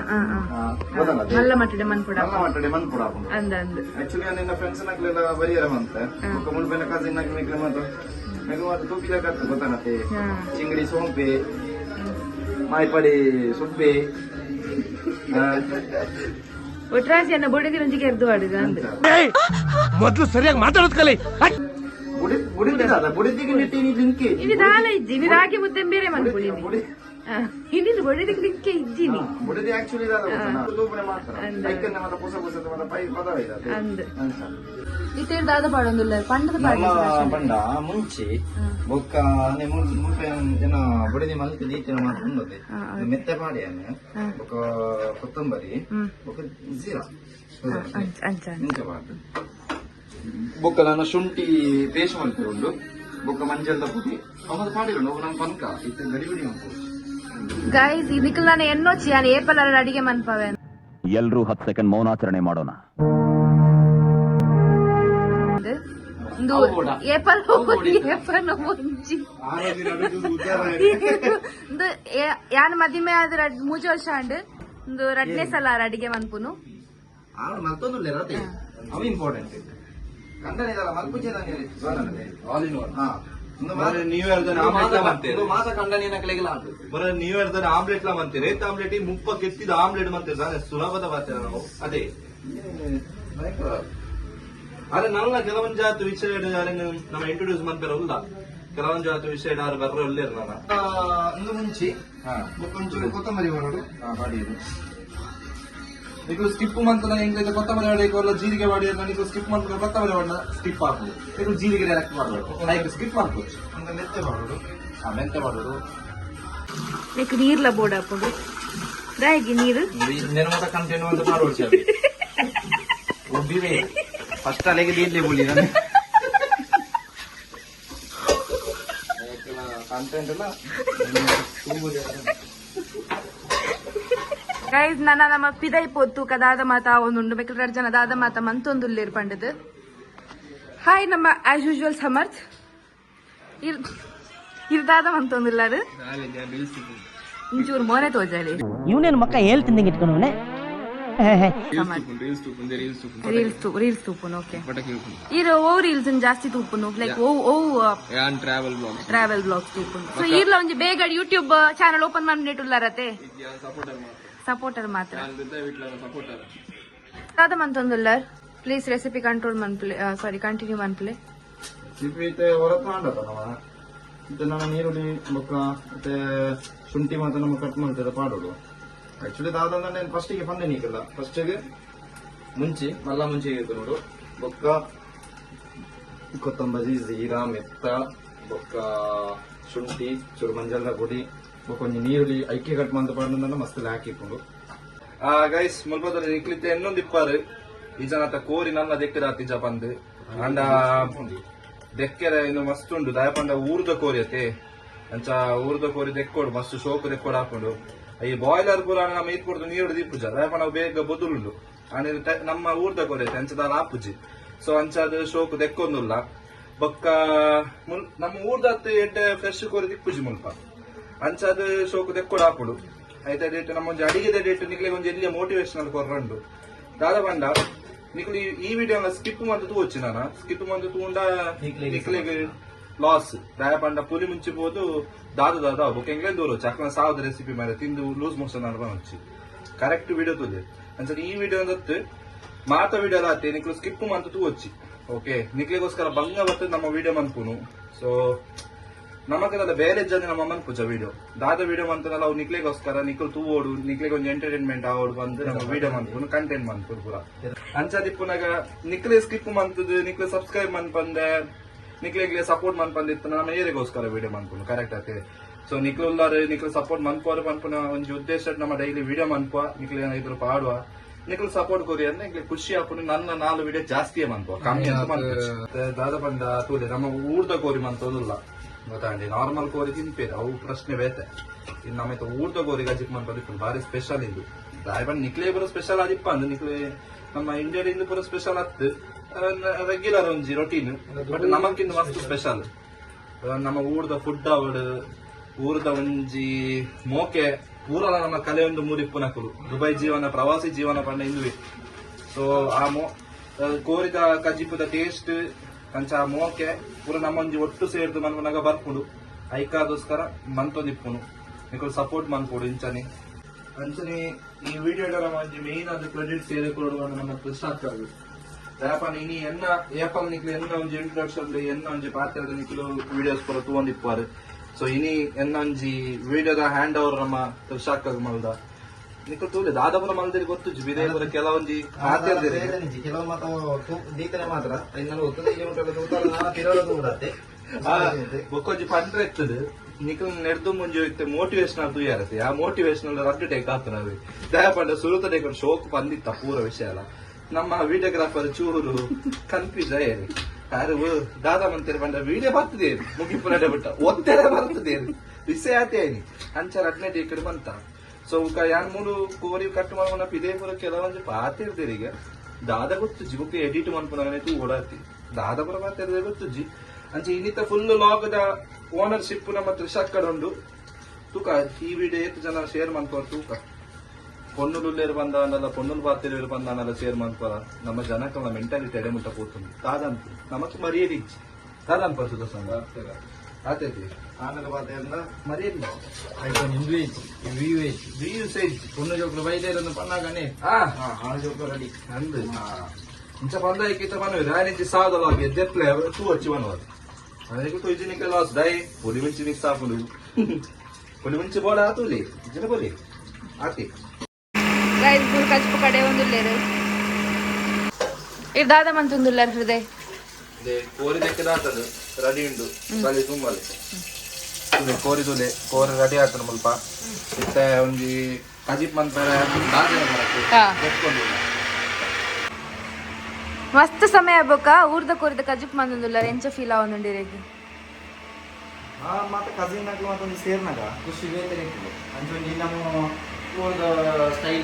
ನಲ್ಲ ಮಟ್ಟಡೆ ಮನ್ಪುಡ ನನ್ನ ಮಟ್ಟಡೆ ಮನ್ಪುಡ ಅಂದ ಅಂದ ಆಕ್ಚುಲಿ ನಿನ್ನ ಫ್ರೆಂಡ್ಸ್ ನಕ್ಲೆಲ್ಲ ಬರಿಯರ ಮಂತ ಮುಳ್ಬೇನ ಕಸಿನ್ ನಕ್ಲೆ ಮಾತು ಮೆಗು ಮಾತು ತೂಪಿಲ ಕತ್ತು ಗೊತ್ತಾನತ್ತೆ ಚಿಂಗಡಿ ಸೋಂಪೆ ಮಾಯ್ಪಡಿ ಸುಬ್ಬೆ ಒಟ್ರಾಸಿಯನ್ನ ಬೊಡೆದಿನ ಒಂಜಿ ಕೆರ್ದು ಆಡಿದ ಅಂದ ಮೊದ್ಲು ಸರಿಯಾಗಿ ಮಾತಾಡೋದ್ ಕಲಿ ಬುಡಿದಿಗೆ ನೆಟ್ಟಿ ಲಿಂಕೆ ini ದಾಲ ಇಜ್ಜಿ ni ರಾಗಿ ಮುದ್ದೆ ಬೇರೆ ಮನ್ಪುಡಿ ಇನ್ನಿದು ಬೊಡೆದಿಗೆ ಲಿಂಕೆ ಇಜ್ಜಿನಿ ಬುಡಿದಿ ಆಕ್ಚುಲಿ ಲೋಪನೆ ಮಾಡ್ತಾರೆ ಐಕನ್ನ ಮತ ಪುಸ ಪುಸದ ಮತ ಪೈ ಪದ ಇದೆ ಅಂದ ಇತ್ತೇರ್ ದಾದ ಪಾಡೊಂದುಲ್ಲ ಪಂಡದ ಪಾಡಿ ಪಂಡ ಮುಂಚೆ ಬೊಕ್ಕ ಮುಲ್ಪೆ ಜನ ಬುಡಿದಿ ಮಲ್ತಿ ದೀತಿನ ಮಾತುಂಡದೆ ಮೆತ್ತೆ ಪಾಡಿ ಬೊಕ್ಕ ಕೊತ್ತಂಬರಿ ಬೊಕ್ಕ ಜೀರಾ ಅಂಚ ಮುಂಚೆ ಪಾಡು ಬೊಕ್ಕ ನನ್ನ ಶುಂಠಿ ಪೇಸ್ಟ್ ಮಾಡ್ತಿರುಂಡು ಬೊಕ್ಕ ಮಂಜಲ್ದ ಪುಡಿ ಅವನು ಪಾಡಿರುಂಡು ನಮ್ಮ ಪನ್ಕ ಇತ್ತು ಗಡಿಬಿಡಿ ಉಂಟು ಗೈಸ್ ಈ ನಿಖಿಲ್ನ ಎನ್ನೋಚಿ ನಾನು ಏಪಲ್ ಅಲ್ಲ ಅಡಿಗೆ ಮನ್ಪವೆ ಎಲ್ರೂ 10 ಸೆಕೆಂಡ್ ಮೌನಾಚರಣೆ ಮಾಡೋಣ. ಇಂದು ಏಪಲ್ ಮುಂಚಿ ಇಂದು ಯಾನ್ ಮದಿಮೆ ಆದ್ರೆ 3 ವರ್ಷ ಅಂಡ್ ಇಂದು 2ನೇ ಸಲ ಅಡಿಗೆ ಮನ್ಪುನು ಆರು ಮಲ್ತೊಂದುಲ್ಲೆ ರತೆ ಅವು ಇಂಪಾರ್ಟೆಂಟ್ ಕಂಡನಿದಲ್ಲ ಮಲ್ಪುಜೆ ಆಲ್ ಇನ್ ಒನ್ ಹಾ ನ್ಯೂ ಇಯರ್ ಮಾತ ಕಂಡನಿನ ಕೆಳಗಿಲ್ಲ ಬರ ನ್ಯೂ ಇಯರ್ ಆಮ್ಲೆಟ್ ಲ ಮಂತೆ ರೇತ್ ಆಮ್ಲೆಟ್ 30 ಕೆತ್ತಿದ ಆಮ್ಲೆಟ್ ಮಂತೆ ಸುಲಭದ ಬಾತ ನಾವು ಅದೇ ಅರೆ ನನ್ನ ಕೆಲವೊಂದು ಜಾತಿ ವಿಷಯ ನಮ್ಮ ಇಂಟ್ರೊಡ್ಯೂಸ್ ಮಾಡ್ತಾರಲ್ಲ ಕೆಲವೊಂದು ಜಾತಿ ವಿಷಯ ಯಾರು ಬರ್ರ ಒಳ್ಳೆ ನಾನು ಒಂದು ಮುಂಚೆ ಕೊಂಚೂರು ಕೊತ್ತಂಬರಿ ಮಾಡೋದು ಬಾಡಿಯೋದು ನೀವು ಸ್ಕಿಪ್ ಮಾಡ್ತಾನೆ ಹೆಂಗೈತೆ ಕೊತ್ತಂಬರಿ ಹೊಡೆಯಕ್ಕೆ ಎಲ್ಲ ಜೀರಿಗೆ ಬಾಡಿಯೋದು ನೀವು ಸ್ಕಿಪ್ ಮಾಡ್ತಾರೆ ಕೊತ್ತಂಬರಿ ಹೊಡೆದ ಸ್ಕಿಪ್ ಹಾಕೋದು ನೀವು ಜೀರಿಗೆ ಡೈರೆಕ್ಟ್ ಮಾಡಬೇಕು ಸ್ಕಿಪ್ ಮಾಡ್ಬೋದು ಅಂತ ಮೆತ್ತೆ ಮಾಡೋದು ಮೆತ್ತೆ ಮಾಡೋದು నీకు నీర్ల బోర్డు అప్పుడు రాయికి నీరు నేను మొత్తం కంటెంట్ ಅಂತ ಮಾಡೋದು ಒಬ್ಬಿವೆ ಫಸ್ಟ್ ಅಲೆಗೆ ನೀರ್ಲೆ ಬೋಲಿ ನಾನು ಕಂಟೆಂಟ್ ಎಲ್ಲ ಗೈಸ್ ನನ್ನ ನಮ್ಮ ಪಿದೈ ಪೊತ್ತು ಕದಾದ ಮಾತ ಒಂದುಂಡು ಬೇಕಿದ್ರೆ 2 ಜನ ದಾದ ಮಾತ ಮಂತೊಂದುಲ್ಲೇರ್ ಪಂಡದು ಹಾಯ್ ನಮ್ಮ ಆಸ್ ಯೂಶುವಲ್ ಸಮರ್ಥ್ ಇರ್ದಾದ ಮಂತೊಂದುಲ್ಲಾರು ಇಂಚೂರು ಮೋನೆ ತೋಜಾಲಿ ಇವನೇನು ಮಕ್ಕ ಹೇಳ್ತಿದ್ದಂಗೆ ಇಟ್ಕೊಂಡವನೆ ರೀಲ್ಸ್ ತೂಪುನು ಓಕೆ ಇದು ಓ ರೀಲ್ಸ್ ಜಾಸ್ತಿ ತೂಪುನು ಲೈಕ್ ಓ ಟ್ರಾವೆಲ್ ಬ್ಲಾಗ್ಸ್ ತೂಪುನು ಸೊ ಇರ್ಲ ಒಂಜಿ ಬೇಗ ಯೂಟ್ಯೂಬ್ ಚಾನಲ್ ಓಪನ್ ಮಾಡಿಟ್ಟುಲ್ಲಾರತೆ ಸಪೋರ್ಟರ್ ಮಾತ್ರ ಕಾದ ಮಂತೊಂದುಲ್ಲಾರ್ ಪ್ಲೀಸ್ ರೆಸಿಪಿ ಕಂಟ್ರೋಲ್ ಮನ್ಪ್ಲೆ ಸಾರಿ ಕಂಟಿನ್ಯೂ ಮನ್ಪ್ಲೆ ಸಿಪ್ಪೆ ಹೊರತು ಮಾಡತ್ತವ ಮತ್ತೆ ನಾನು ನೀರುಳ್ಳಿ ಬೊಕ್ಕ ಮತ್ತೆ ಶುಂಠಿ ಮಾತ್ರ ನಮ್ಮ ಕಟ್ ಮಾಡ್ತದೆ ಪಾಡೋದು ಆಕ್ಚುಲಿ ದಾದಂದ್ರೆ ಫಸ್ಟಿಗೆ ಪಂದೆ ನೀಕಲ್ಲ ಫಸ್ಟಿಗೆ ಮುಂಚೆ ಮಲ್ಲ ಮುಂಚೆ ಇರುತ್ತೆ ನೋಡು ಬೊಕ್ಕ ಕೊತ್ತಂಬರಿ ಜೀರಾ ಮೆತ್ತ ಬೊಕ್ಕ ಶುಂಠಿ ಚೂರು ಮಂಜಲ್ದ ಪುಡಿ ಬೊಕ್ಕ ಒಂಜಿ ನೀರುಳ್ಳಿ ಐಕೆ ಕಟ್ ಮಾಡ್ತಾ ಪಾಡೋದನ್ನ ಮಸ್ತ್ ಹಾಕಿಕೊಂಡು ಗೈಸ್ ಮುಲ್ಪದ ನಿಕ್ಲಿತ್ತೆ ಇನ್ನೊಂದು ಇಪ್ಪಾರು ಈ ಜನ ಕೋರಿ ನನ್ನ ದೆಕ್ಕದಾತಿಜ ಬಂದು ಅಂಡ ದೆಕ್ಕೆರ ಇನ್ನು ಮಸ್ತ್ ಉಂಡು ದಯಪಂಡ ಊರ್ದ ಕೋರಿ ಅತೆ ಅಂಚ ಊರ್ದ ಕೋರಿ ದೆಕ್ಕೋಡು ಮಸ್ತ್ ಶೋಕು ದೆಕ್ಕೋಡು ಹಾಕೊಂಡು ಈ ಬಾಯ್ಲರ್ ಪೂರ ನಮ್ಮ ಈದ್ ಕೊಡ್ದು ನೀರು ದಿಪ್ಪುಜ ದಯಪಂಡ ಬೇಗ ಬದುಲುಂಡು ನಮ್ಮ ಊರ್ದ ಕೋರಿ ಐತೆ ಅಂಚದ ಆಪುಜಿ ಸೊ ಅಂಚದ ಶೋಕು ದೆಕ್ಕೊಂದುಲ್ಲ ಬೊಕ್ಕ ನಮ್ಮ ಊರ್ದ ಎಡ್ಡೆ ಫ್ರೆಶ್ ಕೋರಿ ದಿಪ್ಪುಜಿ ಮುಲ್ಪ ಅಂಚದ ಶೋಕು ದೆಕ್ಕೋಡು ಹಾಕುಡು ಆಯ್ತಾ ಡೇಟ್ ನಮ್ಮ ಒಂಜಿ ಅಡಿಗೆದ ಡೇಟ್ ನಿಕ್ಲಿಗೆ ಒಂಜಿ ಎಲ್ಲಿಯ ಮೋಟಿವೇಶನಲ್ ಕೊರ್ರಂಡು ದಾದ ಪಂಡ ನಿಕ್ಲಿ ಈ ವಿಡಿಯೋನ ಸ್ಕಿಪ್ ಮಂತ್ ತೂಚಿ ನಾನು ಸ್ಕಿಪ್ ಮಂತ್ ತೂಂಡ ನಿಕ್ಲಿಗೆ ಲಾಸ್ ದಯ ಪಂಡ ಪುಲಿ ಮುಂಚಿಬೋದು ದಾದ ಬೊಕ್ಕ ದೂರ ಚಕ್ರ ಸಾವದ ರೆಸಿಪಿ ಮೇಲೆ ತಿಂದು ಲೂಸ್ ಮೋಷನ್ ಅನ್ಕೊಂಡ್ಚಿ ಕರೆಕ್ಟ್ ವಿಡಿಯೋ ತೂದೆ ಅಂಚೆ ಈ ವಿಡಿಯೋ ದತ್ತು ಮಾತ ವಿಡಿಯೋ ಆತೆ ನಿಕ್ಲು ಸ್ಕಿಪ್ ಮಂತ್ ತೂಚಿ ಓಕೆ ನಿಕ್ಲಿಗೋಸ್ಕರ ಬಂಗ ಬರ್ತದೆ ನಮ್ಮ ವಿಡಿಯೋ ಮನ್ಪುನು ಸೊ ನಮಗೆಲ್ಲ ಬೇರೆ ಜನ ನಮ್ಮ ಮನ್ಪುಜ ವಿಡಿಯೋ ದಾದ ವಿಡಿಯೋ ಮಂತನಲ್ಲ ಅವು ನಿಕ್ಲಿಗೋಸ್ಕರ ನಿಕ್ಲು ತೂವೋಡು ನಿಕ್ಲಿಗೆ ಒಂದು ಎಂಟರ್ಟೈನ್ಮೆಂಟ್ ಆವೋಡು ಬಂದು ನಮ್ಮ ವಿಡಿಯೋ ಮನ್ಪುನು ಕಂಟೆಂಟ್ ಮನ್ಪುನು ಪೂರ ಅಂಚದಿಪ್ಪುನಾಗ ನಿಕ್ಲೆ ಸ್ಕಿಪ್ ಮಂತದ ನಿಕ್ಲೆ ಸಬ್ಸ್ಕ್ರೈಬ್ ಮನ್ಪಂದೆ ನಿಕ್ಲಿಗೆ ಸಪೋರ್ಟ್ ಮನ್ಪಂದಿತ್ತು ನಮ್ಮ ಏರಿಗೋಸ್ಕರ ವಿಡಿಯೋ ಮನ್ಪುನು ಕರೆಕ್ಟ್ ಆತೆ ಸೊ ನಿಕ್ಲು ಉಲ್ಲಾರ ನಿಕ್ಲೆ ಸಪೋರ್ಟ್ ಮನ್ಪುವ ಮನ್ಪುನ ಒಂಜಿ ಉದ್ದೇಶ ನಮ್ಮ ಡೈಲಿ ವಿಡಿಯೋ ಮನ್ಪುವ ನಿಕ್ಲೆ ಇದ್ರ ಪಾಡುವ ನಿಖಲ್ ಸಪೋರ್ಟ್ ಕೊರಿ ಅಂದ್ರೆ ನಿಕ್ಲೆ ಖುಷಿ ಆಪುಂಡು ನನ್ನ 4 ವಿಡಿಯೋ ಜಾಸ್ತಿ ಮಂತ್ವ ಕಮ್ಮಿ ಅಂತ ಮಂತ್ ದಾದ ಪಂಡ ತೂಲೆ ನಮ್ಮ ಊರ್ದ ಕೋರಿ ಮಂತೋದಿಲ್ಲ ಗೊತ್ತಾಂಡಿ ನಾರ್ಮಲ್ ಕೋರಿ ತಿನ್ಪೇರು ಅವು ಪ್ರಶ್ನೆ ಬೇತೆ ಇನ್ನು ನಮ್ಮ ಊರ್ದ ಕೋರಿ ಗಜಿಕ್ ಮಂತೋದಿ ಭಾರಿ ಸ್ಪೆಷಲ್ ಇದು ದಾಯ ಪಂಡ ನಿಕ್ಲೆ ಪೂರ ಸ್ಪೆಷಲ್ ಆದಿಪ್ಪ ಅಂದ್ ನಿಕ್ಲೆ ನಮ್ಮ ಇಂಡಿಯಾದಿಂದ ಪೂರ ಸ್ಪೆಷಲ್ ಆತ್ ರೆಗ್ಯುಲರ್ ಒಂಜಿ ರೊಟೀನ್ ಬಟ್ ನಮಕ್ಕಿಂತ ಮಸ್ತ್ ಸ್ಪೆಷಲ್ ನಮ್ಮ ಊರ್ದ ಫುಡ್ ಅವಡ್ ಊರ್ದ ಒಂಜಿ ಮೋಕೆ ಪೂರಲ ನಮ್ಮ ಕಲೆ ಒಂದು ಮೂರಿಪ್ಪುನಕುಲು ದುಬೈ ಜೀವನ ಪ್ರವಾಸಿ ಜೀವನ ಪಂಡ ಇಂದುವೆ ಸೊ ಆ ಕೋರಿದ ಕಜಿಪುದ ಟೇಸ್ಟ್ ಅಂಚ ಆ ಮೋಕೆ ಪೂರ ನಮ್ಮೊಂಜಿ ಒಟ್ಟು ಸೇರ್ದು ಮನ್ಪುನಾಗ ಬರ್ಪುಡು ಐಕಾದೋಸ್ಕರ ಮಂತೊಂದಿಪ್ಪುನು ನಿಕುಲು ಸಪೋರ್ಟ್ ಮನ್ಪುಡು ಇಂಚನೆ ಅಂಚನೆ ಈ ವಿಡಿಯೋದ ಒಂಜಿ ಮೇನ್ ಅದು ಕ್ರೆಡಿಟ್ ಸೇರಿ ಕೊಡುವ ನಮ್ಮ ಕೃಷ್ಣಾಕ್ ಯಾಪನ್ ಇನಿ ಎನ್ನ ಏಪಲ್ ನಿಕ್ಲು ಎನ್ನ ಒಂಜಿ ಇಂಟ್ರೊಡಕ್ಷನ್ ಎನ್ನ ಒಂಜಿ ಪಾತ್ರದ ನಿಕ್ಲು ವಿಡಿಯೋಸ್ ಪೂರ ತೂಂದಿಪ್ಪಾರು ಸೊ ಇನಿ ಎನ್ನ ಒಂಜಿ ವಿಡಿಯೋದ ಹ್ಯಾಂಡ್ ಓವರ್ ನಮ್ಮ ಕೃಷಾಕ್ ಮಲ್ದ ನಿಕ್ಲು ತೂಲೆ ದಾದಪುರ ಮಲ್ದಿರಿ ಗೊತ್ತು ಬಿದೇ ಪೂರ ಕೆಲವೊಂಜಿ ಮಾತಾಡ್ದಿರಿ ಕೆಲವು ಮಾತು ದೀತನೆ ಮಾತ್ರ ಇನ್ನೂ ಬೊಕ್ಕೊಂಜಿ ಪಂಡ್ರೆ ಎತ್ತದು ನಿಕ್ಲು ನೆಡ್ದು ಮುಂಜಿ ಹೋಯ್ತೆ ಮೋಟಿವೇಶನಲ್ ತೂಯಾರತ್ತೆ ಆ ಮೋಟಿವೇಶನಲ್ ರಡ್ಡು ಟೇಕ್ ಆಗ್ತಾನೆ ದಯ ಪಂಡ ಸುರುತ ಟೇಕ್ ಶೋಕ್ ಬಂದಿತ್ತ ಪೂರ ವಿಷಯ ಅಲ್ಲ ನಮ್ಮ ವಿಡಿಯೋಗ್ರಾಫರ್ ಚೂರು ಕನ್ಫ್ಯೂಸ್ ಆಯ್ರಿ ಯಾರು ದಾದಾ ಮಂತೇರಿ ಬಂದ ವಿಡಿಯೋ ಬರ್ತದೆ ಮುಗಿಪುರ ಬಿಟ್ಟ ಒತ್ತಡ ಬರ್ತದೆ ವಿಷಯ ಆತೇನಿ ಅಂಚಾರ 15 ಈ ಕಡೆ ಬಂತ ಸೊ ಯಾನ್ 3 ಕೋರಿ ಕಟ್ ಮಾಡೋಣ ಇದೇ ಪೂರ ಕೆಲವೊಂದು ಪಾತಿರ್ತೀರಿ ಈಗ ದಾದ ಗೊತ್ತುಜ್ಜಿ ಬುಕ್ ಎಡಿಟ್ ಮಾಡ್ಕೊಂಡಾಗನೆ ತೂ ಓಡಾಡ್ತಿ ದಾದಾಪುರ ಪಾತಿರ್ದೆ ಗೊತ್ತುಜ್ಜಿ ಅಂಚೆ ಇನ್ನಿತ ಫುಲ್ ಲಾಗದ ಓನರ್ಶಿಪ್ ನಮ್ಮ ತ್ರಿಷಾಕ್ ಕಡೆ ಉಂಡು ತೂಕ ಈ ವಿಡಿಯೋ ಎಷ್ಟು ಜನ ಶೇರ್ ಮಾಡ್ಕೋರು ತೂಕ పొన్నులు ಬಂದಾನಲ್ಲ పొన్నులు పాత్రలు ಬಂದಾನಲ್ಲ ಶೇರ್ ಮಾಡ್ಕೊಳ ನಮ್ಮ ಜನಕ್ಕಲ್ಲ ಮೆಂಟಾಲಿಟಿ ಎಡೆಮುಟ್ಟ పోతుంది కాదంత ನಮಗೆ ಮರ್ಯಾದೆ ಇಚ್ಚಿ ಕಾದನ್ ಪರ್ಸುದ ಸಂಗ ಆತೈತಿ ಆಮೇಲೆ ಪಾತ್ರದ ಮರ್ಯಾದೆ ವ್ಯೂಸ್ ಐತಿ పొన్ను జోకులు బయలుదేరను పన్నాగానే ఆ జోకులు రెడీ అందు ఇంత పందాయికిత మనం రానించి సాదలాగి ఎద్దెట్లే తూ వచ్చి మనవారు ಅದಕ್ಕೆ ತೂ ಇಜಿನಿಕೆ ಲಾಸ್ ದೈ ಪುಲಿ ಮಿಂಚಿ ನಿಕ್ ಸಾಪುಡು ಪುಲಿ ಮಿಂಚಿ ಬೋಡ ಆತುಲಿ ಇಜಿನ ಬೋಲಿ ಆತಿ ಗೈಸ್ ಪೂರ ಕಚ್ಪು ಕಡೆ ಒಂದುಲ್ಲೇರು ಇರ್ ದಾದ ಮಂತುಂದುಲ್ಲಾರ ಹೃದಯ ಕೋರಿ ದೆಕ್ಕದಾತದು ರೆಡಿ ಉಂಡು ಬಲಿ ತುಂಬಲಿ ಕೋರಿ ತುಲೆ ಕೋರಿ ರೆಡಿ ಆತನ ಮುಲ್ಪ ಇತ್ತೆ ಒಂಜಿ ಕಜಿಪ್ ಮಂತರ ದಾದನ ಬರಕ್ಕೆ ಎತ್ಕೊಂಡಿಲ್ಲ ಮಸ್ತ್ ಸಮಯ ಆಗ್ಬೇಕ ಊರ್ದ ಕೋರಿದ ಕಜಿಪ್ ಮಂದುಲ್ಲಾರ ಎಂಚ ಫೀಲ್ ಆವೊಂದುಂಡಿರೇಗಿ ಮತ್ತೆ ಕಸಿನ್ ನಾಗ ಮತ್ತೊಂದು ಸೇರ್ನಾಗ ಖುಷಿ ಬೇರೆ ಅಂಚೊಂಜಿ ನಮ್ಮ ಊರ್ದ ಸ್ಟೈಲ್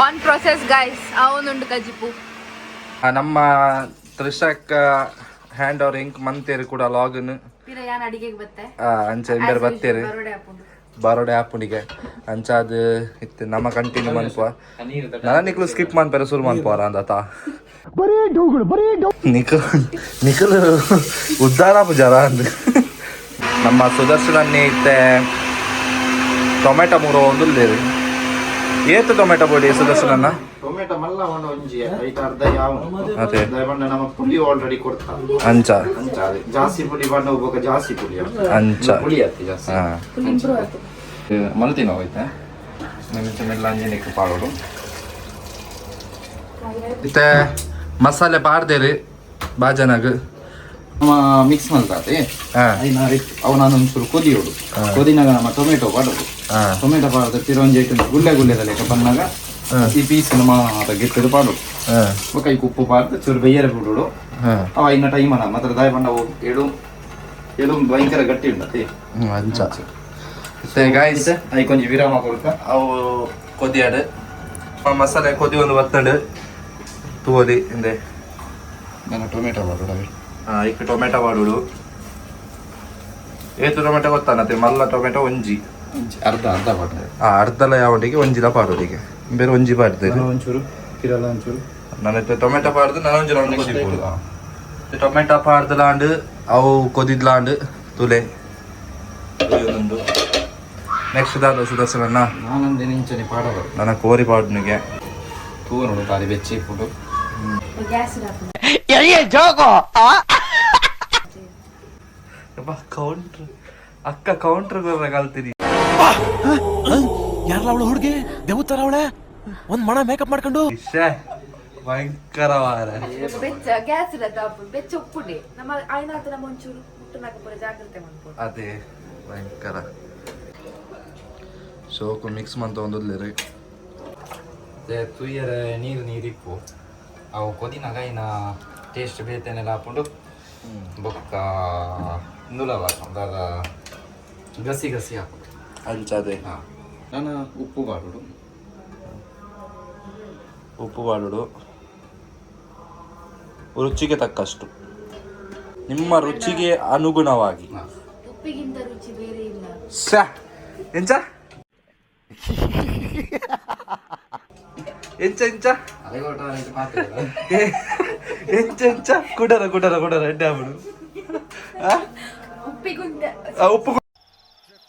ಆನ್ ಪ್ರೊಸೆಸ್ ಗೈಸ್ ಅವನುಂಡು ಕಜಿಪು ನಮ್ಮ ತ್ರಿಷಾಕ್ ಹ್ಯಾಂಡ್ ಅವ್ರ ಇಂಕ್ ಮಂತೇರಿ ಕೂಡ ಲಾಗನ್ ಪಿರ ಯಾನ್ ಅಡಿಗೆಗೆ ಬತ್ತೆ ಅಂಚ ಎಂಬರ್ ಬತ್ತೇರಿ ಬರೋಡೆ ಹಾಕೊಂಡು ಬಾರೋಡೆ ಆಪುನಿಗೆ ಅಂಚ ಅದು ಇತ್ತು ನಮ್ಮ ಕಂಟಿನ್ಯೂ ಮನ್ಪ ನನ್ನ ನಿಕ್ಲು ಸ್ಕಿಪ್ ಮನ್ಪೇರ ಶುರು ಮನ್ಪಾರ ಅಂದತ ನಿಖಲ್ ಉದ್ದಾರ ಜರ ಅಂದ್ ನಮ್ಮ ಸುದರ್ಶನನ್ನೇ ಇತ್ತೆ ಟೊಮೆಟೊ ಮೂರು ಒಂದು ಏತು ಟೊಮೆಟೊ ಪೊಡಿ ಸುದರ್ಶನನ್ನ ಟೊಮೆಟೊ ಮಲ್ಲ ಒಂದು ಒಂಜಿ ಐತ ಅರ್ಧ ಯಾವ ಅದೇ ದಯಬಂಡ ನಮ್ಮ ಪುಳಿ ಆಲ್ರೆಡಿ ಕೊಡ್ತಾ ಅಂಚ ಅಂಚ ಅದೇ ಜಾಸ್ತಿ ಪುಳಿ ಬಣ್ಣ ಹೋಗುವಾಗ ಜಾಸ್ತಿ ಪುಳಿ ಅಂಚ ಪುಳಿ ಆಗ್ತಿ ಜಾಸ್ತಿ ಮಲ್ತಿನ ಹೋಯ್ತಾ ಮೆಲ್ಲ ಅಂಜನಿಕ್ ಪಾಡೋಡು ಇತ್ತೆ ಮಸಾಲೆ ಪಾಡ್ದೇರಿ ಬಾಜನಾಗ ನಮ್ಮ ಮಿಕ್ಸ್ ಮಾಡ್ತಾರೆ ಅವು ನಾನು ಒಂಚೂರು ಕೊದಿಯೋಡು ಕೊದಿನಾಗ ನಮ್ಮ ಟೊಮೆಟೊ ಪಾಡೋದು ಟೊಮೆಟೊ ಪಾಡೋದು ತಿರುವಂಜಿ ಐಟು ಗುಳ್ಳೆ ಗುಳ್ಳೆದ ಲೆಕ್ಕ ಬಂದಾಗ ಈ ಪೀಸ್ ಮಾತ್ರ ಗೆಟ್ಟದು ಪಾಡೋದು ಕೈ ಉಪ್ಪು ಪಾಡ್ದು ಚೂರು ಬೆಯ್ಯರೆ ಬಿಡೋಡು ಅವ ಇನ್ನ ಟೈಮ್ ಅಲ್ಲ ಮಾತ್ರ ದಾಯ ಬಂಡ ಎಡು ಎಡು ಭಯಂಕರ ಗಟ್ಟಿ ಉಂಟತಿ ಅಂಚ ಗಾಯ್ಸ್ ಅයි ಕೊಂಚ ವಿರಾಮ ಕೊಡ್ಕ ಅವು ಕೊದಿಯಾಡು ಮಸಾಲೆ ಕೊದಿ ಒಂದು ಒತ್ತಡು ತೂದಿ ಹಿಂದೆ ನಾನು ಟೊಮೆಟೊ ಪಾಡೋಡು ಈಗ ಟೊಮೆಟೊ ಪಾಡುಡು ಏತು ಟೊಮೆಟೊ ಗೊತ್ತಾನತ್ತೆ ಮಲ್ಲ ಟೊಮೆಟೊ ಒಂಜಿ ಅರ್ಧ ಅರ್ಧ ಪಾಡ್ರೆ ಅರ್ಧಲ ಯಾವಟಿಗೆ ಒಂಜಿಲ ಪಾಡೋದಿಗೆ ಬೇರೆ ಒಂಜಿ ಪಾಡ್ತೇನೆ ಒಂಚೂರು ಕಿರಲ್ಲ ಒಂಚೂರು ನನ್ನ ಟೊಮೆಟೊ ಪಾಡ್ದು ನಾನು ಒಂಜಿ ರೌಂಡ್ ಕೊದಿಬೋದು ಟೊಮೆಟೊ ಪಾಡ್ದಲಾಂಡು ಅವು ಕೊದಿದ್ಲಾಂಡು ತುಲೆ ಒಂದು ನೆಕ್ಸ್ಟ್ ದಾದ ಸುದರ್ಶನನ್ನ ನಾನೊಂದು ನಿಂಚನೆ ಪಾಡೋದು ನನ್ನ ಕೋರಿ ಪಾಡ್ನಿಗೆ ತೂ ನೋಡು ಬಾರಿ ಬೆಚ್ಚಿ ಫುಡ್ ಗ್ಯಾಸ್ ಕೌಂಟ್ರ್ ಅಕ್ಕ ಕೌಂಟ್ರ್ ಕಲ್ತೀನಿ ಯಾರಲ್ಲ ಅವಳು ಹುಡುಗಿ ದೇವತರ ಅವಳೆ ಒಂದ್ ಮಣ ಮೇಕಪ್ ಮಾಡ್ಕೊಂಡು ಭಯಂಕರವಾರ ಬೆಚ್ಚ ಗ್ಯಾಸ್ ಇಲ್ಲ ತಾಪು ಬೆಚ್ಚ ಉಪ್ಪುಡಿ ನಮ್ಮ ಆಯ್ನಾತ ನಮ್ಮ ಒಂಚೂರು ಮುಟ್ಟನಾಕ ಪೂರ ಜಾಗ್ರತೆ ಮಾಡ್ಬೋದು ಅದೇ ಭಯಂಕರ ಶೋಕು ಮಿಕ್ಸ್ ಮಂತ ಒಂದೊಂದು ತುಯ್ಯರ ನೀರಿಪ್ಪು ಅವು ಕೊದಿನಾಗ ಇನ್ನ ಟೇಸ್ಟ್ ಬೇತೇನೆಲ್ಲ ಹಾಕೊಂಡು ಬೊಕ್ಕ ನುಲವ ಅದರ ಗಸಿ ಹಾಕೋದು ಅಂಚದೆ ಹಾಂ ನಾನು ಉಪ್ಪು ಬಾಡುಡು ರುಚಿಗೆ ತಕ್ಕಷ್ಟು ನಿಮ್ಮ ರುಚಿಗೆ ಅನುಗುಣವಾಗಿ. ಉಪ್ಪಿಗಿಂತ ರುಚಿ ಬೇರೆ ಇಲ್ಲ. ಎಂಚ ಎಂಚ ಎಂಚ ಎಂಚ ಎಂಚ ಕುಡರ ಎಡ್ಡೆ ಆಗ್ಬಿಡು. ಉಪ್ಪಿಗಿಂತ ಉಪ್ಪು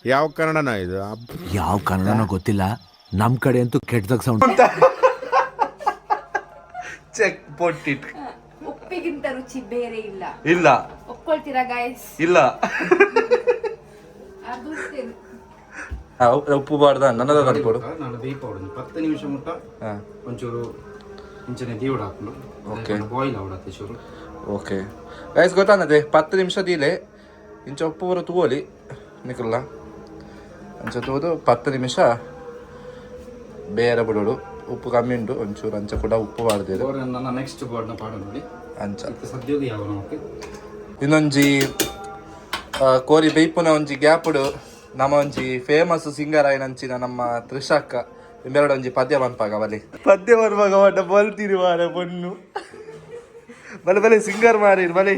ಯಾವ ಕನ್ನಡನ ಇದು? ಯಾವ ಕನ್ನಡನೋ ಗೊತ್ತಿಲ್ಲ, ನಮ್ ಕಡೆ ಅಂತೂ ಕೆಟ್ಟದಾಗ ಸೌಂಡ್. ಚೆಕ್ ಪೊಟ್ಟಿಟ್ ಉಪ್ಪಿಗಿಂತ ರುಚಿ ಬೇರೆ ಇಲ್ಲ. ಇಲ್ಲ ಒಪ್ಕೊಳ್ತೀರಾ ಗಾಯ್ಸ್? ಇಲ್ಲ ಅದು ಅಷ್ಟೇನು. ಉಪ್ಪು ಬಾರ್ದ ನನ್ನದ ತಂದ್ಕೊಡು. ನಾನು ಬೇಯ್ಪೌಡು 10 ನಿಮಿಷ ಮುಟ್ಟ ಒಂಚೂರು ಇಂಚನೆ ದೀವಡ ಹಾಕೊಂಡು ಓಕೆ ಬಾಯ್ಲ್ ಆವಡತ್ತೆ ಚೂರು. ಓಕೆ ಗೈಸ್ ಗೊತ್ತಾನದೆ 10 ನಿಮಿಷ ದೀಲೆ ಇಂಚ ಉಪ್ಪು ಬರೋ ತಗೋಲಿ ನಿಕ್ಕಲ್ಲ ಅಂಚ ತೋದು 10 ನಿಮಿಷ ಬೇರೆ ಬಿಡೋಡು. ಉಪ್ಪು ಕಮ್ಮಿ ಉಂಟು ಒಂಚೂರು ಅಂಚ ಕೂಡ ಉಪ್ಪು ಬಾರ್ದಿರು. ನನ್ನ ನೆಕ್ಸ್ಟ್ ಬೋರ್ಡ್ನ ಪಾಡ ನೋಡಿ ಅಂಚ ಸದ್ಯದ ಯಾವ ನಮಗೆ ಇನ್ನೊಂಜಿ ಕೋರಿ ಬೈಪುನ ಒಂಜಿ ಗ್ಯಾಪುಡು ನಮ್ಮ ಒಂಜಿ ಫೇಮಸ್ ಸಿಂಗರ್ ಆಯ್ನಂಚಿನ ನಮ್ಮ ತ್ರಿಷಕ್ಕ ಇಂಬೆರಡು ಒಂಜಿ ಪದ್ಯ ಬನ್ಪಾಗ ಒಟ್ಟ ಬಲ್ತೀರಿ ಮಾರ ಬೊನ್ನು ಬಲೆ ಸಿಂಗರ್ ಮಾರಿ ಬಲೆ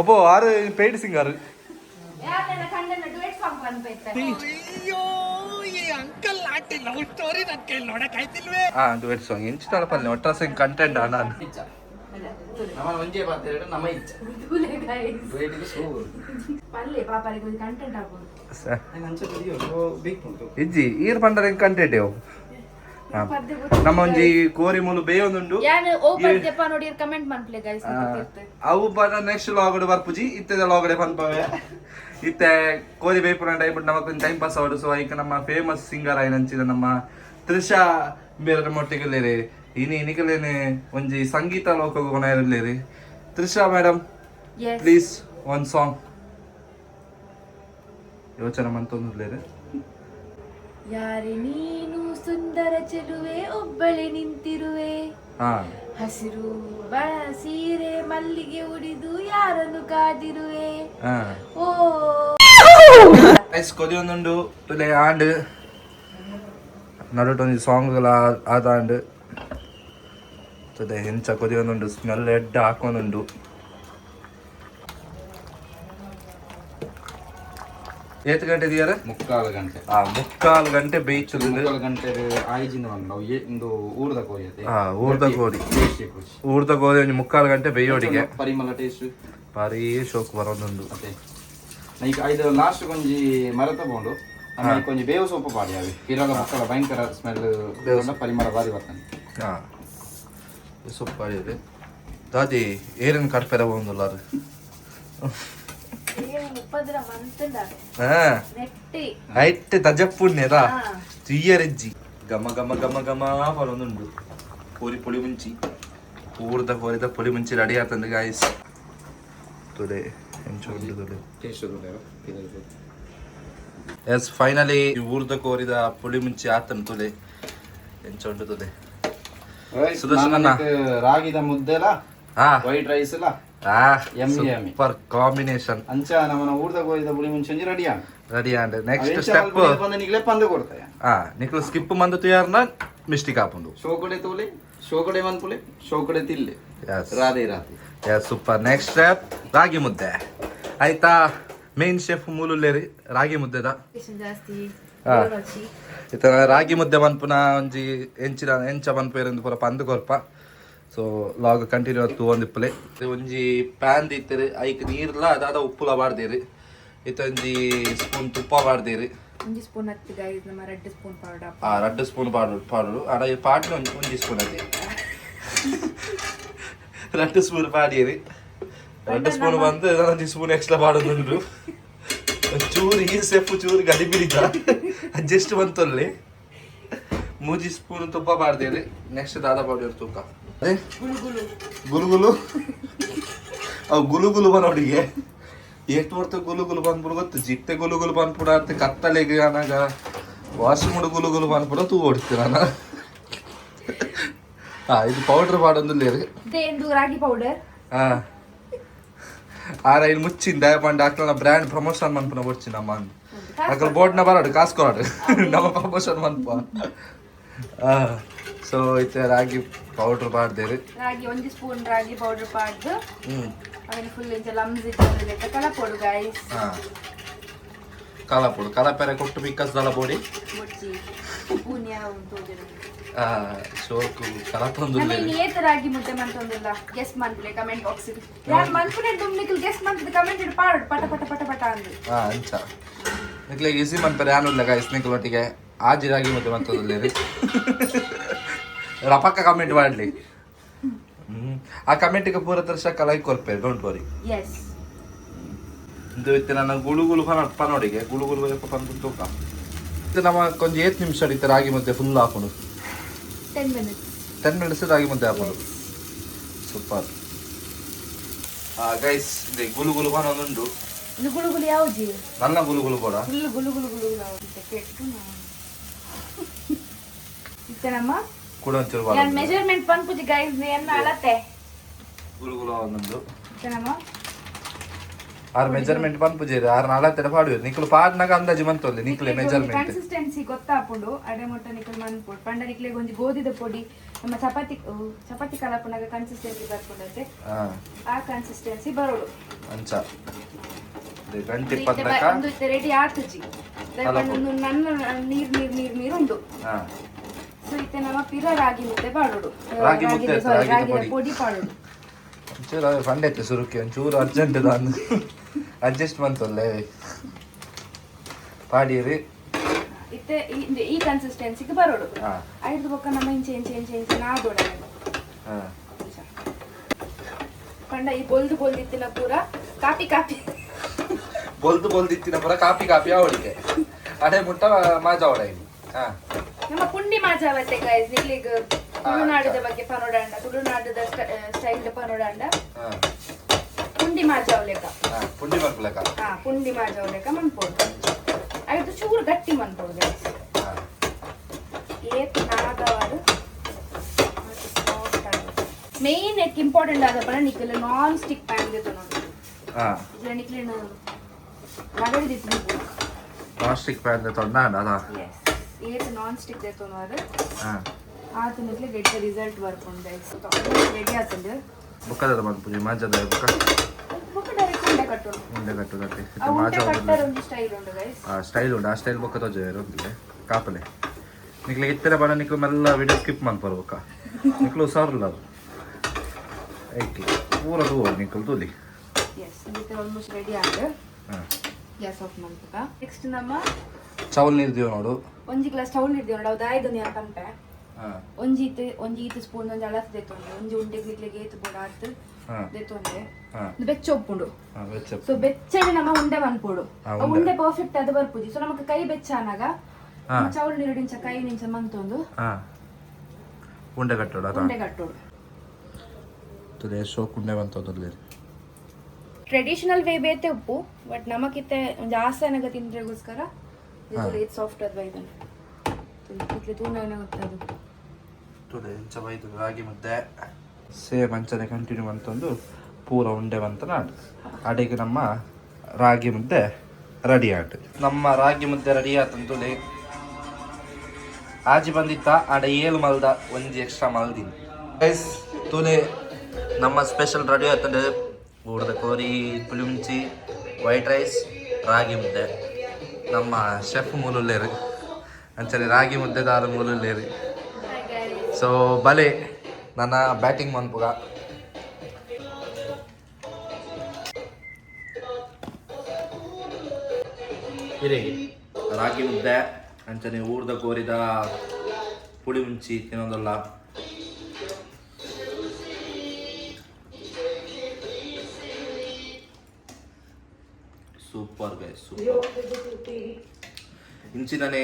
ಒಬ್ಬ ಆರು ಪೇಯ್ಡ್ ಸಿಂಗರ್ ಡುವೆಟ್ ಸಾಂಗ್ ಎಂಚು ತಳಪಲ್ಲ ಒಟ್ಟ ಸಿಂಗ್ ಕಂಟೆಂಟ್ ನಾನು ನಮ್ಮ ಒಂಜೇ ಪಾತ್ರೆ ನಮ್ಮ ಇಚ್ಛ ಇಜ್ಜಿ ಈರ್ ಪಂಡರ ಕಂಟೆಂಟ್ ಅವು ನಮ್ಮ ಒಂಜಿ ಕೋರಿ ಮೂಲು ಬೇಯೊಂದುಂಡು ಕಮೆಂಟ್ ಮಾಡ್ಲಿ ಗೈಸ್. ಅವು ಬರ ನೆಕ್ಸ್ಟ್ ಲಾಗಡೆ ಬರ್ಪುಜಿ ಇತ್ತದ ಲಾಗಡೆ ಪನ್ಪವೆ ಇತ್ತೆ ಕೋರಿ ಬೇಯ್ಪುನ ಟೈಪ್ ನಮಕೊಂದು ಟೈಮ್ ಪಾಸ್ ಆವಡು. ಸೊ ಈಗ ನಮ್ಮ ಫೇಮಸ್ ಸಿಂಗರ್ ಆಯ್ನಂಚಿನ ನಮ್ಮ ತ್ರಿಷಾ ಬೇರೆ ಮೊಟ್ಟಿಗೆಲ್ಲೇರಿ ಇನಿಕಲೇನೆ ಒಂಜಿ ಸಂಗೀತ ಲೋಕ ಇರಲೇರಿ. Trisha madam please one song ಯೋಚನೆ ಮಂತೊಂದುರ್ಲೇರಿ. ಯಾರೇ ನೀನು ಸುಂದರ ಚೆಲುವೆ ಒಬ್ಬಳೆ ನಿಂತಿರುವೆ, ಹಸಿರು ಬಳ ಸೀರೆ ಮಲ್ಲಿಗೆ ಉಡಿದು ಯಾರನ್ನು ಕಾದಿರುವೆ. ಓ ಕೊದಿ ಒಂದುಂಡು ತುಲೆ ಆಂಡ್ ನಡುಟೊಂದು ಸಾಂಗ್ಗಳ ಆದಾಂಡ್ ತುಲೆ ಹೆಂಚ ಕೊದಿ ಒಂದುಂಡು ಸ್ಮೆಲ್ ಎಡ್ಡ ಹಾಕೊಂದುಂಡು. ಏತ್ ಗಂಟೆ ದಿಯಾರ? 3/4 ಗಂಟೆ. 3/4 ಗಂಟೆ ಬೇಯಿಸುದು. 3/4 ಗಂಟೆ ಆಯ್ಜಿನ ಒಂದು ಊರ್ದ ಕೋರಿ ಅದೇ. ಊರ್ದ ಕೋರಿ ಒಂದು 3/4 ಗಂಟೆ ಬೇಯೋಡಿಗೆ ಪರಿಮಳ ಟೇಸ್ಟ್ ಭಾರಿ ಶೋಕ್ ಬರೋದೊಂದು. ಅದೇ ಈಗ ಐದು ಲಾಸ್ಟ್ ಕೊಂಜಿ ಮರ ತಗೊಂಡು ಆಮೇಲೆ ಕೊಂಚ ಬೇವು ಸೊಪ್ಪು ಪಾಡಿ ಅవి ಇರಾಗ ಮಕ್ಕಳ ಭಯಂಕರ ಸ್ಮೆಲ್ ಪರಿಮಳ ಬಾರಿ ಬರ್ತಾನೆ. ಸೊಪ್ಪು ಪಾಡಿದೆ ದಾದಿ ಏನೇನು ಕಟ್ಪೆರ ಬಂದಿಲ್ಲ ಅದು. ಐಟ್ ತಜಪ್ಪುಣ್ಯದ ತುಯ್ಯರೆಜ್ಜಿ ಗಮ ಗಮ ಗಮ ಗಮ ಬರೋದುಂಡು. ಕೋರಿ ಪುಳಿ ಮುಂಚಿ ಊರ್ದ ಕೋರಿದ ಪುಳಿ ಮುಂಚಿ ರೆಡಿ ಆತಂದ್ರೆ ಗಾಯ್ಸ್ ತುಲೆ ಹೆಂಚುಂಡು ತುಲೆ ಎಸ್ ಫೈನಲಿ ಊರ್ದ ಕೋರಿದ ಪುಳಿ ಮುಂಚಿ ಆತನ್ ತುಲೆ ಹೆಂಚುಂಡು ತುಲೆ. ಸುದರ್ಶನ ರಾಗಿದ ಮುದ್ದೆಲ ವೈಟ್ ರೈಸ್ ಎಲ್ಲ ಸೂಪರ್ ಕಾಂಬಿನೇಷನ್ ಅಂಚ ನಮ್ಮ ಊರ್ದ ಕೋರಿದ ಪುಳಿ ಮುಂಚಿ ರೆಡಿ ಆಂಡ್ ನೆಕ್ಸ್ಟ್ ಸ್ಟೆಪ್ ನಿಗ್ಲೆ ಪಂದು ಕೊಡ್ತಾಯ ನಿಕ್ಲು ಸ್ಕಿಪ್ ಮಂದು ತುಯಾರ್ನ ಮಿಸ್ಟೇಕ್ ಹಾಪುಂಡು ಶೋಕಡೆ ತೋಲೆ ಶೋಕಡೆ ಮನ್ಪುಲೆ ಶೋಕಡೆ ತಿಲ್ಲೆ Radhe Radhe. Super next step ragi mudde ಆಯ್ತಾ. ಮೇನ್ ಶೆಫ್ ಮೂಲುಲ್ಲೇರಿ ರಾಗಿ ಮುದ್ದೆದ ಇತ ರಾಗಿ ಮುದ್ದೆ ಮನ್ಪುನ ಒಂಜಿ ಎಂಚ ಮನ್ಪೇರೆಂದು ಪೂರ ಪಂದು ಕೊರ್ಪ. ಸೊ ಲಾಗ್ ಕಂಟಿನ್ಯೂ ಆಯ್ತು ಒಂದಿಪ್ಪಲೆ ಒಂಜಿ ಪ್ಯಾನ್ ದಿತ್ತೇರಿ ಐಕ್ ನೀರ್ಲ ಅದಾದ ಉಪ್ಪುಲ ಬಾಡ್ದೇರಿ ಇತ್ತ ಒಂಜಿ ಸ್ಪೂನ್ ತುಪ್ಪ ಬಾಡ್ದೇರಿ. ಒಂಜಿ ಸ್ಪೂನ್ ಹತ್ತಿ ಗೈಸ್ ನಮ್ಮ 2 ಸ್ಪೂನ್ ಪೌಡರ್ 2 ಸ್ಪೂನ್ ಪಾಡು ಅಡ ಈ ಪಾಟ್ನ ಒಂಜಿ ಸ್ಪೂನ್ ಅದೇ 2 ಸ್ಪೂನ್ ಪಾಡಿಯರಿ 2 ಸ್ಪೂನ್ ಬಂದು ಒಂಜಿ ಸ್ಪೂನ್ ಎಕ್ಸ್ಟ್ರಾ ಪಾಡೋದುಂಡು. ಚೂರು ಈ ಸೆಫ್ ಚೂರು ಗಡಿಬಿಡಿತ ಅಡ್ಜಸ್ಟ್ ಬಂತಲ್ಲಿ 3 ಸ್ಪೂನ್ ತುಪ್ಪ ಬಾಡ್ದೇರಿ. ನೆಕ್ಸ್ಟ್ ದಾದ ಪೌಡರ್ ತೂಕ ಅದೇ ಗುಲುಗುಲು ಅವು ಗುಲುಗುಲು ಬರೋಡಿಗೆ ಎಷ್ಟು ಬರ್ತ ಗುಲು ಬಂದ್ಬಿಡು ಗೊತ್ತು ಜಿತ್ತೆ ಗುಲು ಬಂದ್ಬಿಡ ಅಂತ ಕತ್ತಲೆಗೆ ಅನಾಗ ವಾಶಿಂಗ್ ಮಾಡು ಗುಲು ಬಂದ್ಬಿಡ ತೂ ಓಡಿಸ್ತೀರ ಇದು ಪೌಡರ್ ಮಾಡೊಂದಿಲ್ಲ ಇದೇನು ರಾಗಿ ಪೌಡರ್ ಇಲ್ಲಿ ಮುಚ್ಚಿಂದ ಮಂಡ ಅಕ್ಲ ಬ್ರ್ಯಾಂಡ್ ಪ್ರಮೋಷನ್ ಮನ್ಪುನ ಬರ್ಚಿ ನಮ್ಮ ಅಕ್ಲ ಬೋರ್ಡ್ನ ಬರೋಡು ಕಾಸ್ಕೊಡು ನಮ್ಮ ಪ್ರಮೋಷನ್ ಮನ್ಪ ಸೊ ಇತ್ತೆ ರಾಗಿ ಪೌಡರ್ ಪಾಡ್ದೇರಿ ರಾಗಿ 1 ಸ್ಪೂನ್ ರಾಗಿ ಪೌಡರ್ ಪಾಡ್ದು ಅವನ್ ಫುಲ್ ಇಂಚ ಲಮ್ಸ್ ಇಟ್ಟರೆ ಕಲಪೊಡು ಗೈಸ್ ಕಲಪೊಡು ಕಲಪೆರೆ ಕೊಟ್ಟು ಪಿಕ್ಕಸ್ ದಲ ಬೋಡಿ ಮುಚ್ಚಿ ಪೂನ್ಯ ಉಂಟು ಶೋಕು ಕಲಪೊಂದು ನಮಗೆ ಏತ ರಾಗಿ ಮುದ್ದೆ ಮಂತೊಂದಿಲ್ಲ ಗೆಸ್ ಮಂತ್ಲೆ ಕಮೆಂಟ್ ಬಾಕ್ಸ್ ಯಾರು ಮಂತ್ಲೆ ದುಮ್ನಿಕಲ್ ಗೆಸ್ ಮಂತ್ ಕಮೆಂಟ್ ಇಡು ಪಾಡು ಪಟ ಪಟ ಪಟ ಪಟ ಅಂದು ಅಂಚ ನಿಕ್ಲೆ ಈಸಿ ಮನ್ಪರೆ ಯಾನುಲ್ಲ ಗೈಸ್ ನಿಕ್ಲ ಒಟ್ಟಿಗೆ ಆಜಿ ರಾಗಿ ಮುದ್ದೆ ಮಂತೊಂದಿಲ್ಲ ರಪಕ್ಕ ಕಮೆಂಟ್ ಮಾಡ್ಲಿ ಆ ಕಮೆಂಟಿಗೆ ಪೂರ ತರ್ಷಕ ಲೈಕ್ ಕೊರ್ಪೆ ಡೋಂಟ್ ವರಿ ಎಸ್ ಇದು ಇತ್ತೆ ನನ್ನ ಗುಳುಗುಲು ಪನೋಡಿಗೆ ಗುಳುಗುಲು ಪಂದು ತೂಕ ಇದು ನಮ್ಮ ಕೊಂಚ 8 ನಿಮಿಷ ಅಡಿತೆ ರಾಗಿ ಮುದ್ದೆ ಫುಲ್ ಹಾಕೊಂಡು 10 ಮಿನಿಟ್ಸ್ ರಾಗಿ ಮುದ್ದೆ ಹಾಕೊಂಡು ಸೂಪರ್ ಗೈಸ್ ಇದೆ ಗುಳುಗುಲು ಪನೊಂದುಂಡು ಇದು ಗುಳುಗುಲು ಯಾವುದು ನನ್ನ ಗುಳುಗುಲು ಕೂಡ ಫುಲ್ ಗುಳುಗುಲು ಅಂತ ಕೆಟ್ಟು ಇತ್ತೆ ನಮ್ಮ ಕೂಡ ಒಂಚೂರು ಯಾನ್ ಮೆಜರ್ಮೆಂಟ್ ಪನ್ಪುಜಿ ಗೈಸ್ ಎನ್ನ ಅಳತೆ ಗುಳುಗುಲು ಒಂದೊಂದು ಇತ್ತೆ ನಮ್ಮ ಆರ್ ಮೆಜರ್ಮೆಂಟ್ ಪನ್ಪುಜೇರಿ ಆರ್ ನಾಳತ್ತೆ ಪಾಡುವೆ ನಿಕ್ಲು ಪಾಡ್ನಾಗ ಅಂದಾಜು ಮಂತೊಂದು ನಿಕ್ಲೆ ಮೆಜರ್ಮೆಂಟ್ ಕನ್ಸಿಸ್ಟೆನ್ಸಿ ಗೊತ್ತಾಪುಂಡು ಅಡೆ ಮೊಟ್ಟ ನಿಕಲ್ ಮನ್ಪುಡು ಪಂಡ ನಿಕ್ಲೆ ಒಂಜಿ ಗೋಧಿದ ಪೊಡಿ ನಮ್ಮ ಚಪಾತಿ ಕಲಪುನಾಗ ಕನ್ಸಿಸ್ಟೆನ್ಸಿ ಬರ್ಪುಂಡತೆ ಆ ಕನ್ಸಿಸ್ಟೆನ್ಸಿ ಬರೋಡು ಅಂಚ ಗಂಟೆ ಪದ್ನಕ ಒಂದು ರೆಡಿ ಆತುಜಿ ನನ್ನ ನೀರ್ ಉಂಡು ಸೊ ಇತ್ತೆ ನಮ್ಮ ಪಿರ ರಾಗಿ ಮುದ್ದೆ ಪಾಡೋಡು ರಾಗಿ ಮುದ್ದೆ ರಾಗಿ ಪೊಡಿ ಪಾಡೋಡು ಒಂಚೂರು ಪಂಡೈತೆ ಸುರುಕಿ ಒಂಚೂರು ಅರ್ಜೆಂಟ್ ಅಡ್ಜಸ್ಟ್ ಬಂತಲ್ಲೇ ಪಾಡೀರಿ ಇತ್ತೆ ಈ ಕನ್ಸಿಸ್ಟೆನ್ಸಿಗೆ ಬರೋಡು ಐದು ಪಕ್ಕ ನಮ್ಮ ಇಂಚೆ ನಾದೋಡ ಪಂಡ ಈ ಬೊಲ್ದಿತ್ತಿನ ಪೂರ ಕಾಪಿ ಬೊಲ್ದಿತ್ತಿನ ಪೂರ ಕಾಪಿ ಅವಳಿಗೆ ಅಡೆ ಮುಟ್ಟ ಮಾಜಾ ಅವಳ ಇಲ್ಲಿ ನಮ್ಮ ಪುಂಡಿ ಮಾಜಾವತ್ತೆ ಗೈಸ್ ನಿಕ್ಲಿಗೆ ತುಳುನಾಡದ ಬಗ್ಗೆ ಪನೋಡಾಂಡ ತುಳುನಾಡದ ಸ್ಟೈಲ್ ಪನೋಡಾಂಡ ಪುಂಡಿ ಮಾಜಾವಲೆಕ ಪುಂಡಿ ಮನ್ಪುಲೆಕ ಪುಂಡಿ ಮಾಜಾವಲೆಕ ಮನ್ಪೋಡು ಅದು ಚೂರು ಗಟ್ಟಿ ಮನ್ಪೋಡು ಗೈಸ್ ಏತ್ ನಾದವಾಡು ಮೇನ್ ಎಕ್ ಇಂಪಾರ್ಟೆಂಟ್ ಆದ ಪಡ ನಿಕ್ಲೆ ನಾನ್ ಸ್ಟಿಕ್ ಪ್ಯಾನ್ ದಿತ್ತು ನೋಡಿ ನಿಕ್ಲೆ ನಗಡಿ ದಿತ್ತು ನಾನ್ ಸ್ಟಿಕ್ ಪ್ಯಾನ್ ತೊಂದ ಅದ ಏತ್ ನಾನ್ ಸ್ಟಿಕ್ ದಿತ್ತು ನೋಡಿ ಆತ ನಿಕ್ಲೆ ಗೆಟ್ ರಿಸಲ್ಟ್ ಬರ್ಕೊಂಡು ಗೈಸ್ ರೆಡಿ ಆತಂದು ಬುಕ್ಕದ ಮನ್ಪುಜಿ ಮಾಜದ ಬುಕ್ಕ ಡೈರೆಕ್ಟ್ ಉಂಡೆ ಕಟ್ಟೋಡು ಉಂಡೆ ಕಟ್ಟುದಕ್ಕೆ ಉಂಡೆ ಕಟ್ಟರ ಒಂದು ಸ್ಟೈಲ್ ಉಂಡು ಗೈಸ್ ಸ್ಟೈಲ್ ಉಂಡು ಆ ಸ್ಟೈಲ್ ಬೊಕ್ಕ ತೋಜೇರು ಒಂದಿಗೆ ಕಾಪಲೆ ನಿಕ್ಲೆ ಇತ್ತರ ಬಡ ನಿಕ್ಲು ಮೆಲ್ಲ ವಿಡಿಯೋ ಸ್ಕಿಪ್ ಮಾಡ್ಬಾರ ಬೊಕ್ಕ ನಿಕ್ಲು ಸಾರಲ್ಲ ಅದು ಐಟಿ ಪೂರ ತೂವಲ್ ನಿಕ್ಲು ತೂಲಿ ಎಸ್ ಇದು ಆಲ್ಮೋಸ್ಟ್ ರೆಡಿ ಆಗಿದೆ ಗ್ಯಾಸ್ ಆಫ್ ಮಾಡ್ಬೇಕ ನೆಕ್ಸ್ಟ್ ನಮ್ಮ ಚೌಲ್ ನೀರ್ದೀವಿ ನೋಡು ಒಂಜಿ ಗ್ಲಾಸ್ ಚೌಲ್ ನೀರ್ದೀವಿ ನೋಡು ಅದು ಆಯ್ದು ನೀರು ಕಂಪೆ ಒಂಜಿ ಸ್ಪೂನ್ ಒಂದು ಅಳತ್ ದೆತ್ತೊಂಡೆ ಒಂಜಿ ಉಂಡೆಗೆ ನಿಕ್ಲೆಗೆ ಏತು ಬೋಡ ಆತು ದೆತ್ತೊಂಡೆ ಬೆಚ್ಚ ಒಪ್ಪುಂಡು ಸೊ ಬೆಚ್ಚಗೆ ನಮ್ಮ ಉಂಡೆ ಮನ್ಪೋಡು ಉಂಡೆ ಪರ್ಫೆಕ್ಟ್ ಅದು ಬರ್ಪುಜಿ ಸೊ ನಮಕ್ ಕೈ ಬೆಚ್ಚ ಅನ್ನಾಗ ಚೌಲ್ ನೀರಿಡಿಂಚ ಕೈ ನಿಂಚ ಮಂತೊಂದು ಉಂಡೆ ಕಟ್ಟೋಡು ಉಂಡೆ ಕಟ್ಟೋಡು ಶೋಕ್ ಉಂಡೆ ಬಂತದಲ್ಲಿ ಟ್ರೆಡಿಷನಲ್ ವೇ ಬೇತೆ ಉಪ್ಪು ಬಟ್ ನಮಕಿತ್ತೆ ಒಂದು ಆಸನಗ ತಿಂದ್ರೆಗೋಸ್ಕರ ಇದು ಸಾಫ್ಟ್ ಅದ್ವಾ ಇದನ್ನು ಇಟ್ಲೆ ತೂನನೆ ಗೊತ್ತದು ಇಂಚ ಬೈದು ರಾಗಿ ಮುದ್ದೆ ಸೇಮ್ ಅಂಚನೆ ಕಂಟಿನ್ಯೂ ಅಂತಂದು ಪೂರ ಉಂಡೆ ಬಂತ ನಾಡು ಅಡಿಗೆ ನಮ್ಮ ರಾಗಿ ಮುದ್ದೆ ರೆಡಿ ಆಟ ನಮ್ಮ ರಾಗಿ ಮುದ್ದೆ ರೆಡಿ ಆತಂತುಲಿ ಆಜಿ ಬಂದಿತ್ತ ಆಡ ಏಳು ಮಲ್ದ ಒಂಜಿ ಎಕ್ಸ್ಟ್ರಾ ಮಲ್ದಿನಿ ಗೈಸ್ ತುಲೆ ನಮ್ಮ ಸ್ಪೆಷಲ್ ರೆಡಿ ಆತಂದು ಊಡದ ಕೋರಿ ಪುಳಿಮುಂಚಿ ವೈಟ್ ರೈಸ್ ರಾಗಿ ಮುದ್ದೆ ನಮ್ಮ ಶೆಫ್ ಮೂಲುಲ್ಲೇರಿ ಅಂಚನೆ ರಾಗಿ ಮುದ್ದೆ ದಾರ ಮೂಲುಲ್ಲೇರಿ ಸೊ ಬಲೆ ನನ್ನ ಬ್ಯಾಟಿಂಗ್ ಮನ್ಪುಗ ರಾಗಿ ಮುದ್ದೆ ಅಂಚನೆ ಊರ್ದ ಕೋರಿದ ಪುಳಿ ಮುಂಚಿ ತಿನ್ನೋದಲ್ಲ ಸೂಪರ್ ಗೈ ಸೂಪರ್ ಇಂಚಿನನೆ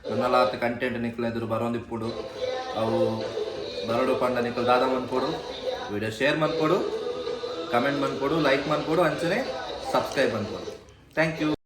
ನನ್ನಲಾತ ಕಂಟೆಂಟ್ ನಿಕ್ಲು ಎದುರು ಬರೋಂದಿಪ್ಪುಡು ಅವು ಬರಡು ಪಂಡ ನಿಕ್ಲು ದಾದ ಮನ್ಕೊಡು ವಿಡಿಯೋ ಶೇರ್ ಮನ್ಕೊಡು ಕಮೆಂಟ್ ಮನ್ಕೊಡು ಲೈಕ್ ಮನ್ಕೊಡು ಅಂಚನೆ ಸಬ್ಸ್ಕ್ರೈಬ್ ಅಂತ ಥ್ಯಾಂಕ್ ಯು.